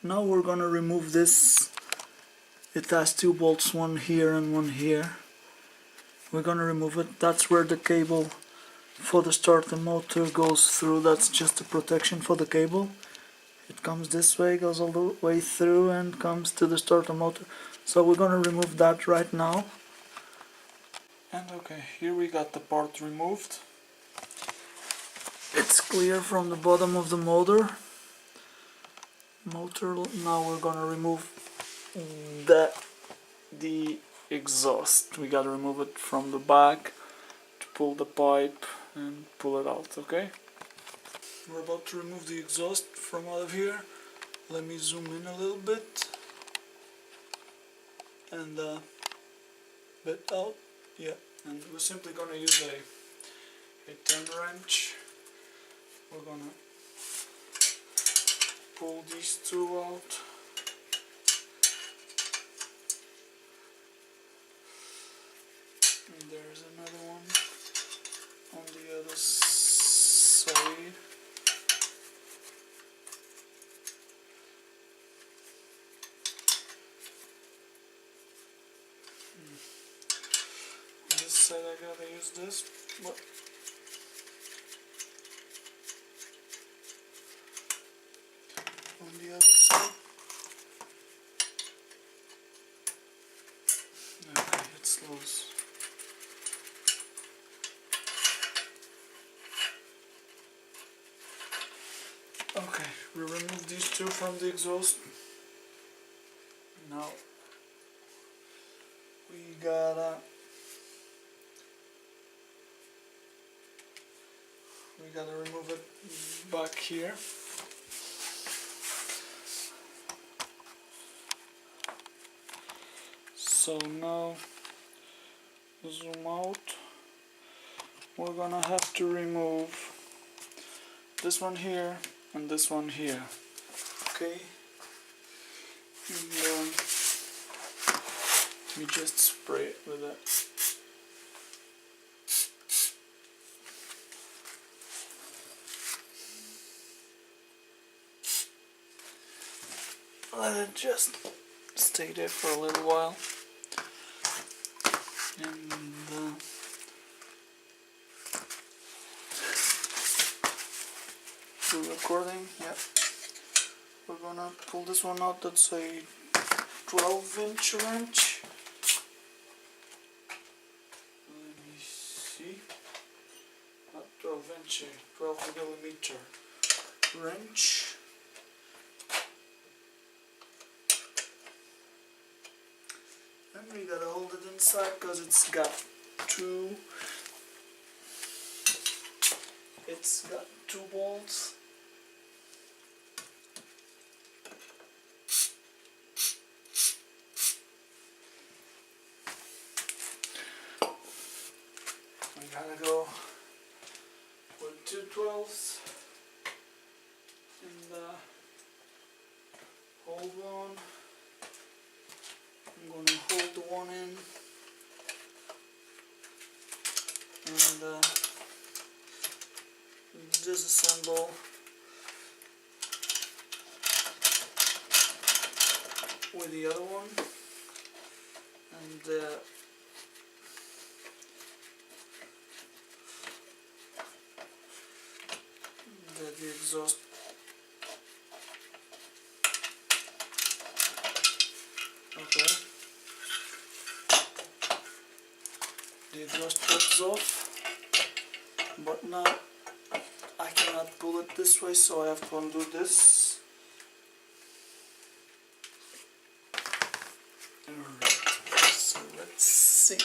now we're gonna remove this. It has two bolts, one here and one here. We're gonna remove it. That's where the cable for the starter motor goes through. That's just a protection for the cable. It comes this way, goes all the way through and comes to the starter motor. So we're gonna remove that right now. And okay, here we got the part removed. It's clear from the bottom of the motor. Now we're gonna remove the exhaust. We gotta remove it from the back to pull the pipe and pull it out, okay? We're about to remove the exhaust from out of here. Let me zoom in a little bit and bit out. Yeah, and we're simply gonna use a 10 wrench. We're gonna pull these two out. And there's another one on the other side. On this side I gotta use this, but on the other side, okay, it's loose. Okay, we remove these two from the exhaust. Now we gotta remove it back here. So now zoom out. We're gonna have to remove this one here and this one here. Okay. And we just spray it with it. Let it just stay there for a little while. And we're recording. Yep. We're gonna pull this one out. That's a 12-inch wrench. Let me see. Not 12-inch, 12mm wrench. And we gotta hold it inside because it's got two bolts. We gotta go with 2 12s and hold one. I'm going to hold the one in and disassemble with the other one, and the exhaust. Okay. The exhaust comes off, but now I cannot pull it this way, so I have to undo this. Alright, so let's see.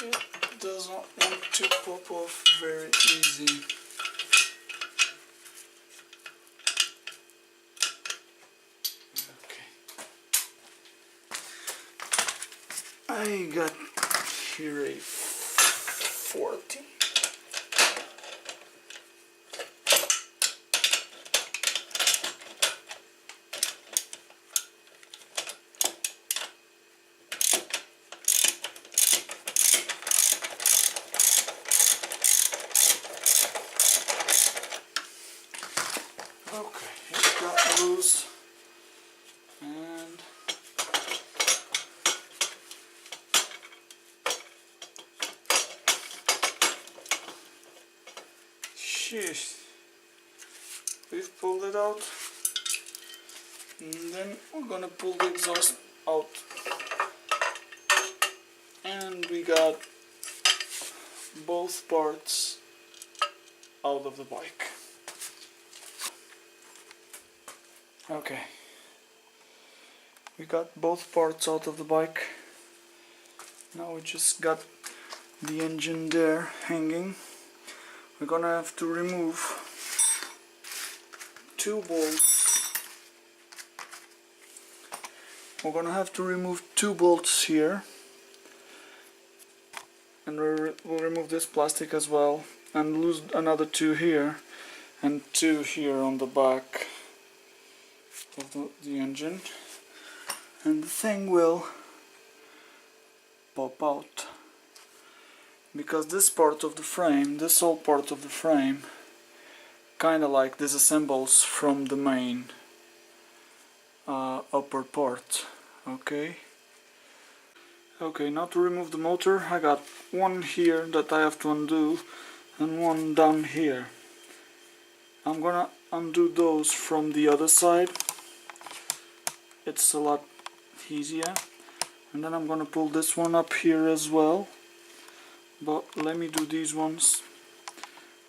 It doesn't want to pop off very easy. I got here a 40. Okay, it got loose, and sheesh, we've pulled it out, and then we're gonna pull the exhaust out, and we got both parts out of the bike. Okay, we got both parts out of the bike. Now we just got the engine there hanging. We're gonna have to remove 2 bolts. We're gonna have to remove 2 bolts here, and we'll remove this plastic as well, and lose another 2 here and 2 here on the back of the engine, and the thing will pop out because this part of the frame, this whole part of the frame, kinda like disassembles from the main upper part. Okay, now to remove the motor, I got one here that I have to undo and one down here. I'm gonna undo those from the other side, it's a lot easier, and then I'm gonna pull this one up here as well, but let me do these ones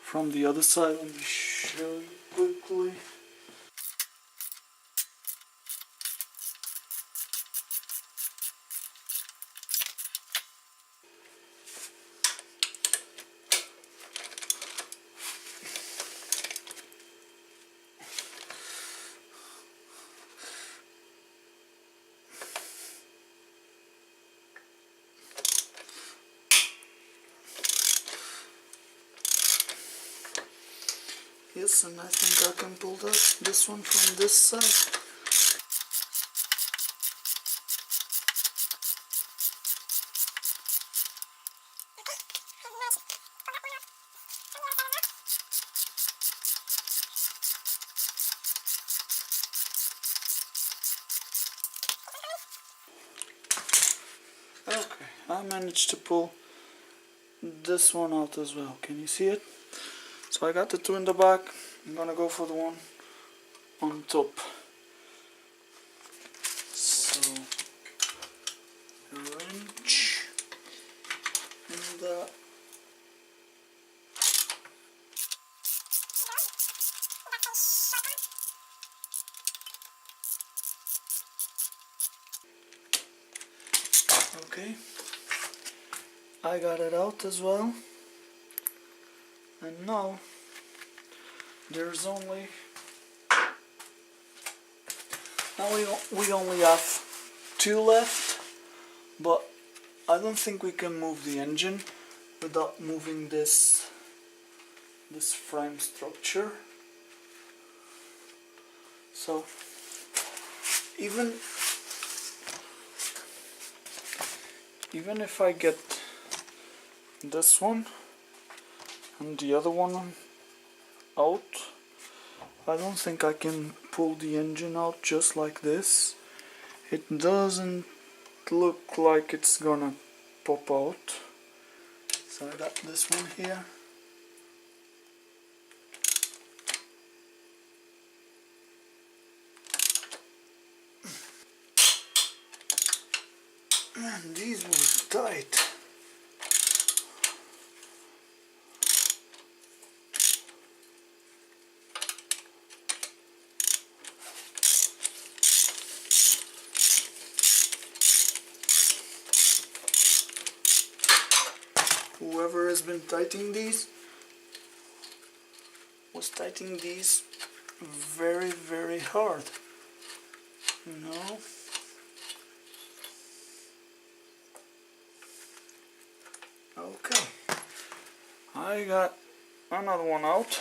from the other side. Let me show you quickly. Yes, and I think I can pull this one from this side. Okay, I managed to pull this one out as well. Can you see it? So I got the 2 in the back. I'm gonna go for the one on top. So wrench and okay, I got it out as well, and now there's only we only have 2 left, but I don't think we can move the engine without moving this frame structure. So even if I get this one and the other one out, I don't think I can pull the engine out just like this. It doesn't look like it's gonna pop out. So I got this one here. Man, these were tight. Whoever has been tightening these was tightening these very, very hard, you know. I got another one out.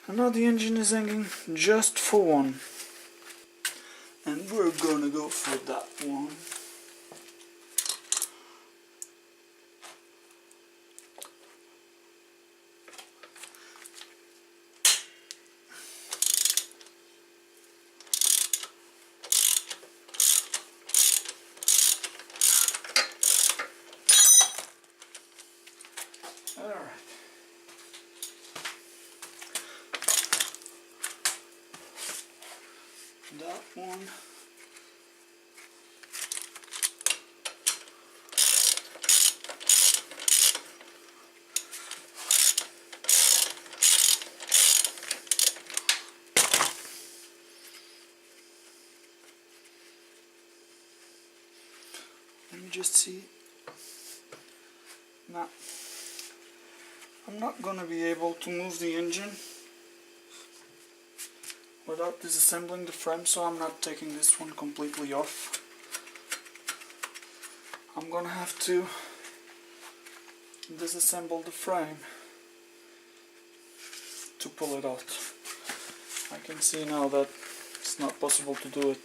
And now the engine is hanging just for one. And we're gonna go for that one. Alright. That one. Let me just see. Nah. I'm not gonna be able to move the engine without disassembling the frame, so I'm not taking this one completely off. I'm gonna have to disassemble the frame to pull it out. I can see now that it's not possible to do it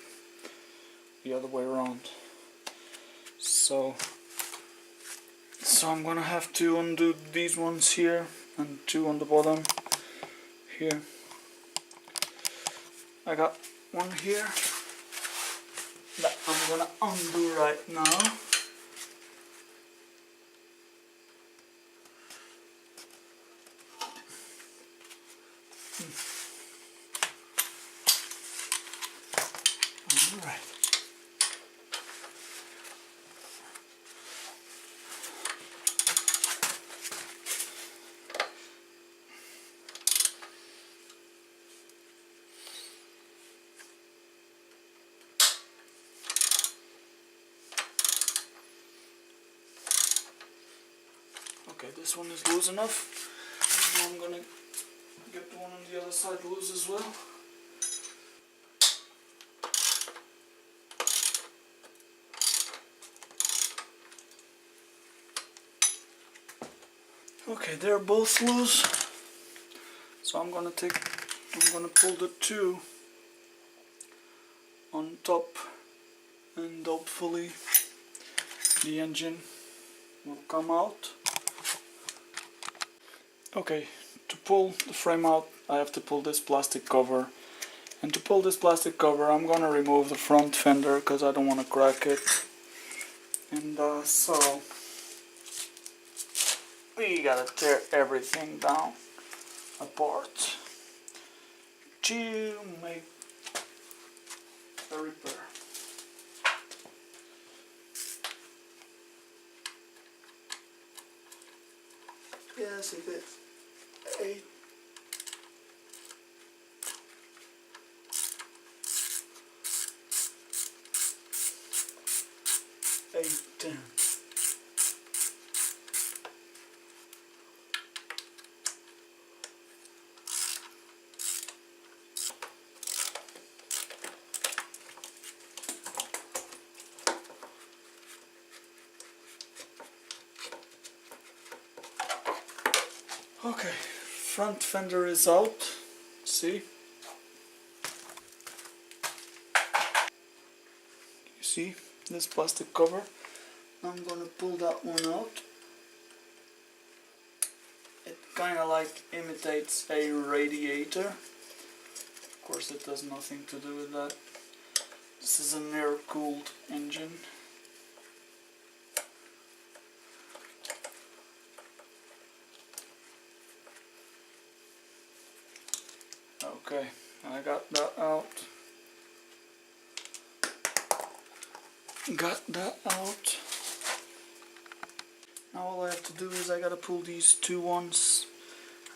the other way around. So I'm gonna have to undo these ones here and two on the bottom here. I got one here that I'm gonna undo right now. Alright. Okay, this one is loose enough. Now I'm gonna get the one on the other side loose as well. Okay, they're both loose. So I'm gonna pull the two on top, and hopefully the engine will come out. Okay, to pull the frame out I have to pull this plastic cover, and to pull this plastic cover I'm gonna remove the front fender because I don't want to crack it, and so we gotta tear everything down apart to make a repair. Yes, it is. 8. Okay, front fender is out, see? You see this plastic cover? I'm gonna pull that one out. It kinda like imitates a radiator. Of course it has nothing to do with that. This is an air-cooled engine. Okay, I got that out. Now all I have to do is I gotta pull these two ones.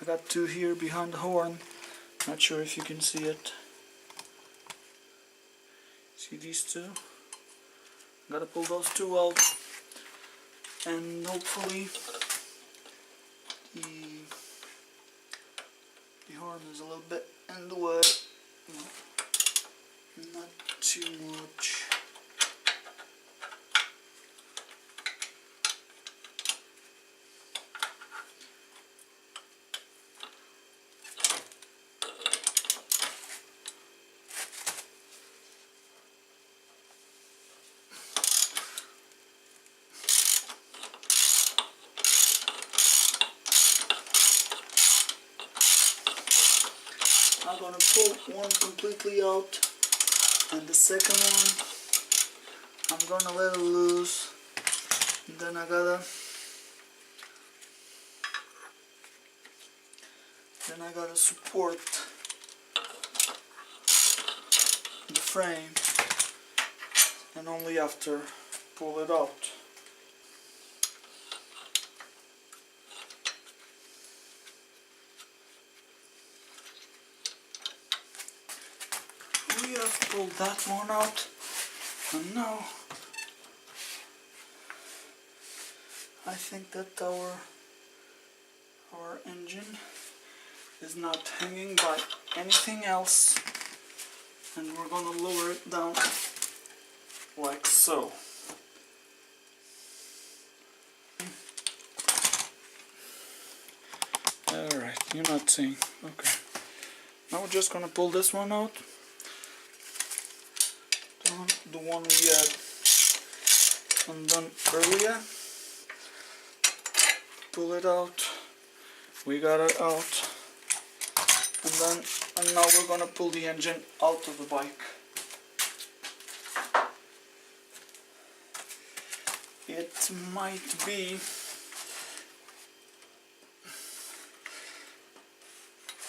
I got two here behind the horn. Not sure if you can see it. See these two? Gotta pull those two out, and hopefully the horn is a little bit in the way. Not too much. gonna pull one completely out, and the second one I'm gonna let it loose. And then I gotta support the frame, and only after pull it out. We have pulled that one out, and now I think that our engine is not hanging by anything else, and we're gonna lower it down like so. Alright, you're not seeing. Okay. Now we're just gonna pull this one out. The one we had undone earlier. Pull it out. We got it out. And now we're gonna pull the engine out of the bike. It might be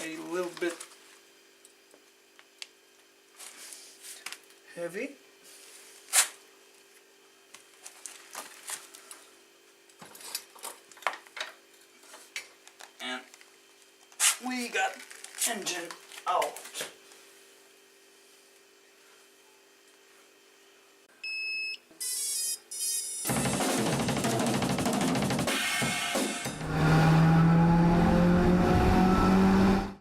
a little bit heavy. And we got engine out.